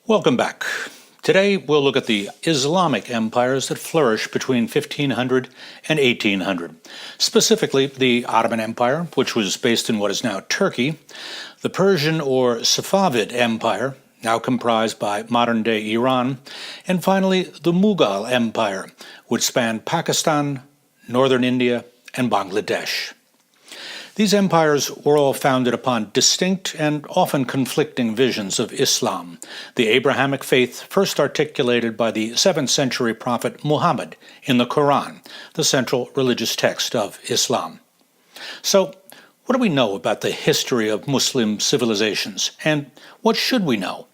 Welcome back. Today we'll look at the Islamic empires that flourished between 1500 and 1800. Specifically, the Ottoman Empire, which was based in what is now Turkey, the Persian or Safavid Empire, now comprised by modern-day Iran, and finally the Mughal Empire, which spanned Pakistan, northern India, and Bangladesh. These empires were all founded upon distinct and often conflicting visions of Islam, the Abrahamic faith first articulated by the 7th century prophet Muhammad in the Quran, the central religious text of Islam. So, what do we know about the history of Muslim civilizations, and what should we know?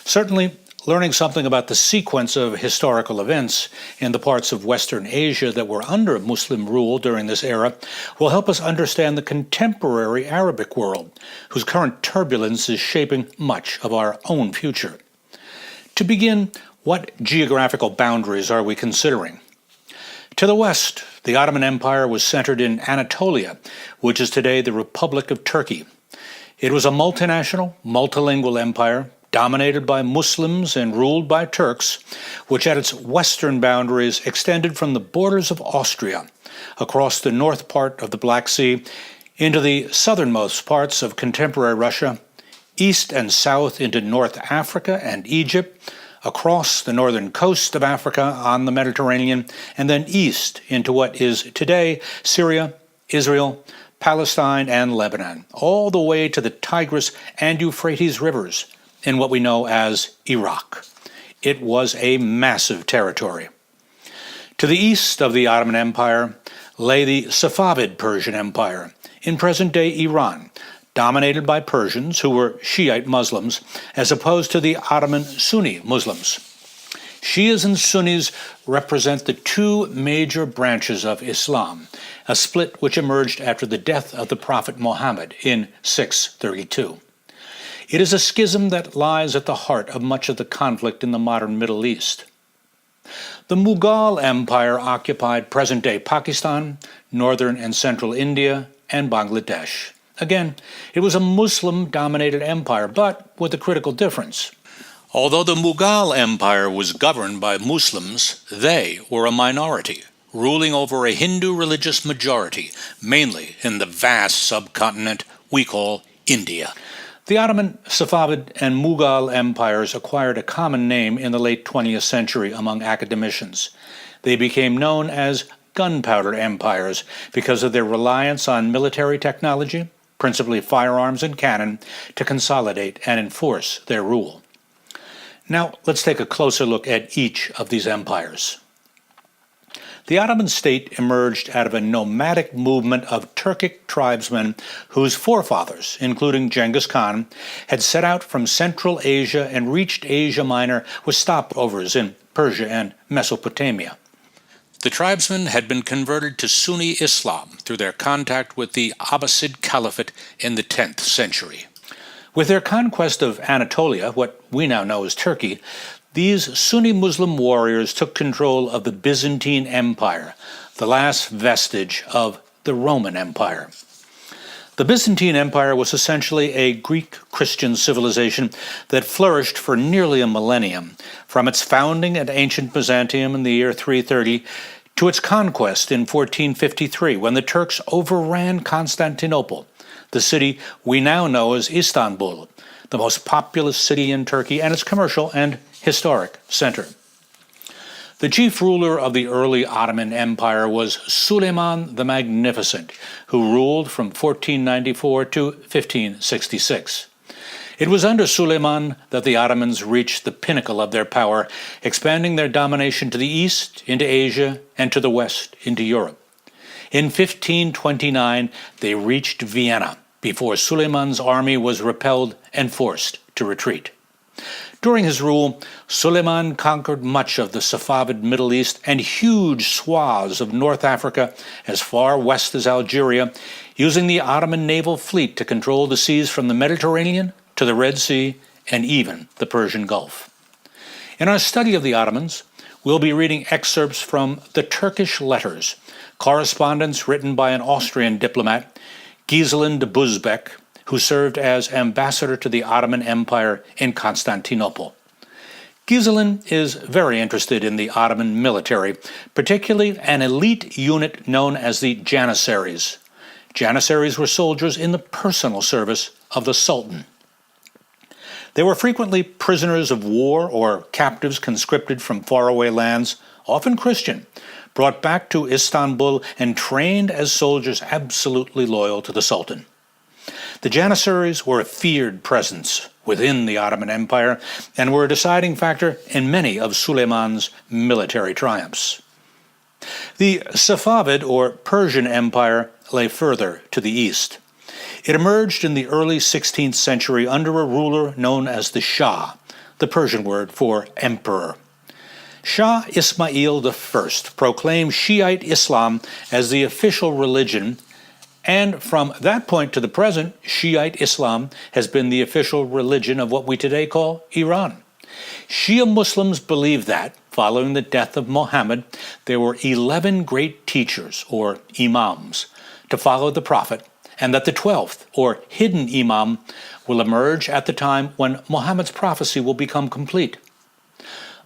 Certainly, learning something about the sequence of historical events in the parts of Western Asia that were under Muslim rule during this era will help us understand the contemporary Arabic world, whose current turbulence is shaping much of our own future. To begin, what geographical boundaries are we considering? To the west, the Ottoman Empire was centered in Anatolia, which is today the Republic of Turkey. It was a multinational, multilingual empire dominated by Muslims and ruled by Turks, which at its western boundaries extended from the borders of Austria across the north part of the Black Sea into the southernmost parts of contemporary Russia, east and south into North Africa and Egypt, across the northern coast of Africa on the Mediterranean, and then east into what is today Syria, Israel, Palestine, and Lebanon, all the way to the Tigris and Euphrates rivers, in what we know as Iraq. It was a massive territory. To the east of the Ottoman Empire lay the Safavid Persian Empire, in present-day Iran, dominated by Persians who were Shiite Muslims, as opposed to the Ottoman Sunni Muslims. Shias and Sunnis represent the two major branches of Islam, a split which emerged after the death of the Prophet Muhammad in 632. It is a schism that lies at the heart of much of the conflict in the modern Middle East. The Mughal Empire occupied present-day Pakistan, northern and central India, and Bangladesh. Again, it was a Muslim-dominated empire, but with a critical difference. Although the Mughal Empire was governed by Muslims, they were a minority, ruling over a Hindu religious majority, mainly in the vast subcontinent we call India. The Ottoman, Safavid, and Mughal empires acquired a common name in the late 20th century among academicians. They became known as gunpowder empires because of their reliance on military technology, principally firearms and cannon, to consolidate and enforce their rule. Now, let's take a closer look at each of these empires. The Ottoman state emerged out of a nomadic movement of Turkic tribesmen whose forefathers, including Genghis Khan, had set out from Central Asia and reached Asia Minor with stopovers in Persia and Mesopotamia. The tribesmen had been converted to Sunni Islam through their contact with the Abbasid Caliphate in the 10th century. With their conquest of Anatolia, what we now know as Turkey, these Sunni Muslim warriors took control of the Byzantine Empire, the last vestige of the Roman Empire. The Byzantine Empire was essentially a Greek Christian civilization that flourished for nearly a millennium, from its founding at ancient Byzantium in the year 330 to its conquest in 1453, when the Turks overran Constantinople, the city we now know as Istanbul, the most populous city in Turkey and its commercial and historic center. The chief ruler of the early Ottoman Empire was Suleiman the Magnificent, who ruled from 1494 to 1566. It was under Suleiman that the Ottomans reached the pinnacle of their power, expanding their domination to the east, into Asia, and to the west, into Europe. In 1529, they reached Vienna, before Suleiman's army was repelled and forced to retreat. During his rule, Suleiman conquered much of the Safavid Middle East and huge swaths of North Africa as far west as Algeria, using the Ottoman naval fleet to control the seas from the Mediterranean to the Red Sea and even the Persian Gulf. In our study of the Ottomans, we'll be reading excerpts from the Turkish letters, correspondence written by an Austrian diplomat, Giselin de Busbecq, who served as ambassador to the Ottoman Empire in Constantinople. Ghizalin is very interested in the Ottoman military, particularly an elite unit known as the Janissaries. Janissaries were soldiers in the personal service of the Sultan. They were frequently prisoners of war or captives conscripted from faraway lands, often Christian, brought back to Istanbul and trained as soldiers absolutely loyal to the Sultan. The Janissaries were a feared presence within the Ottoman Empire and were a deciding factor in many of Suleiman's military triumphs. The Safavid or Persian Empire lay further to the east. It emerged in the early 16th century under a ruler known as the Shah, the Persian word for emperor. Shah Ismail I proclaimed Shiite Islam as the official religion, and from that point to the present, Shiite Islam has been the official religion of what we today call Iran. Shia Muslims believe that, following the death of Muhammad, there were 11 great teachers, or imams, to follow the Prophet, and that the 12th, or hidden imam, will emerge at the time when Muhammad's prophecy will become complete.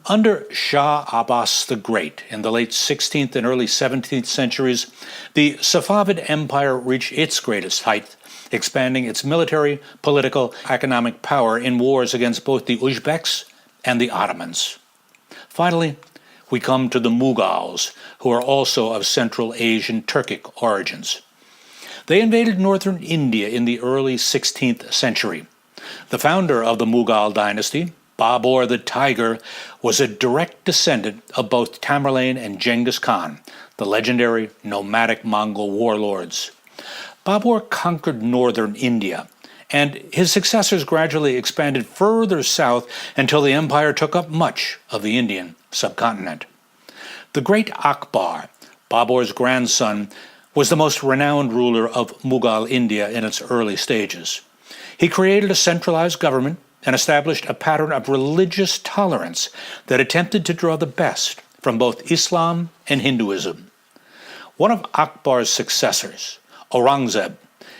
Under Shah Abbas the Great in the late 16th and early 17th centuries, the Safavid Empire reached its greatest height, expanding its military, political, economic power in wars against both the Uzbeks and the Ottomans. Finally, we come to the Mughals, who are also of Central Asian Turkic origins. They invaded northern India in the early 16th century. The founder of the Mughal dynasty, Babur the Tiger, was a direct descendant of both Tamerlane and Genghis Khan, the legendary nomadic Mongol warlords. Babur conquered northern India, and his successors gradually expanded further south until the empire took up much of the Indian subcontinent. The great Akbar, Babur's grandson, was the most renowned ruler of Mughal India in its early stages. He created a centralized government and established a pattern of religious tolerance that attempted to draw the best from both Islam and Hinduism. One of Akbar's successors, Aurangzeb,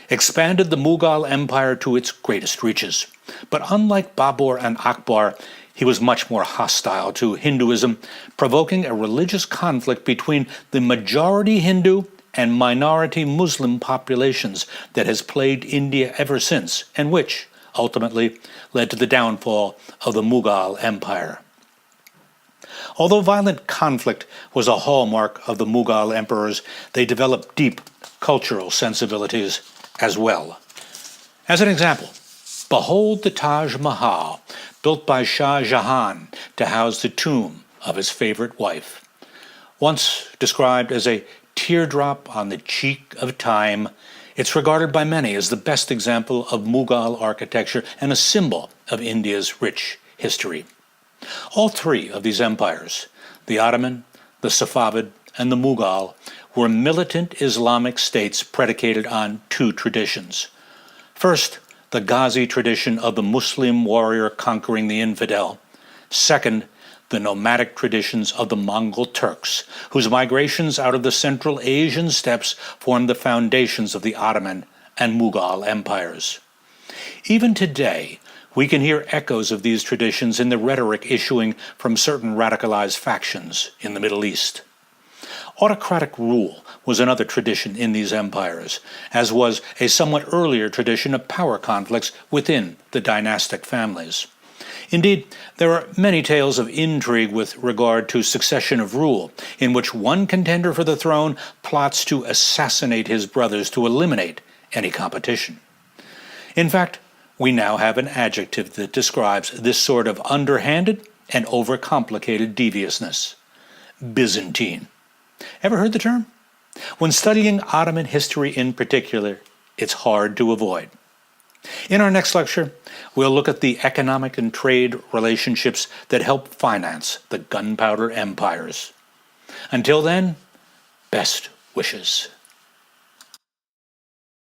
expanded the Mughal Empire to its greatest reaches. But unlike Babur and Akbar, he was much more hostile to Hinduism, provoking a religious conflict between the majority Hindu and minority Muslim populations that has plagued India ever since, and which, ultimately, led to the downfall of the Mughal Empire. Although violent conflict was a hallmark of the Mughal emperors, they developed deep cultural sensibilities as well. As an example, behold the Taj Mahal, built by Shah Jahan to house the tomb of his favorite wife. Once described as a teardrop on the cheek of time, it's regarded by many as the best example of Mughal architecture and a symbol of India's rich history. All three of these empires, the Ottoman, the Safavid, and the Mughal, were militant Islamic states predicated on two traditions. First, the Ghazi tradition of the Muslim warrior conquering the infidel. Second, the nomadic traditions of the Mongol Turks, whose migrations out of the Central Asian steppes formed the foundations of the Ottoman and Mughal empires. Even today, we can hear echoes of these traditions in the rhetoric issuing from certain radicalized factions in the Middle East. Autocratic rule was another tradition in these empires, as was a somewhat earlier tradition of power conflicts within the dynastic families. Indeed, there are many tales of intrigue with regard to succession of rule, in which one contender for the throne plots to assassinate his brothers to eliminate any competition. In fact, we now have an adjective that describes this sort of underhanded and overcomplicated deviousness: Byzantine. Ever heard the term? When studying Ottoman history in particular, it's hard to avoid. In our next lecture, we'll look at the economic and trade relationships that helped finance the gunpowder empires. Until then, best wishes.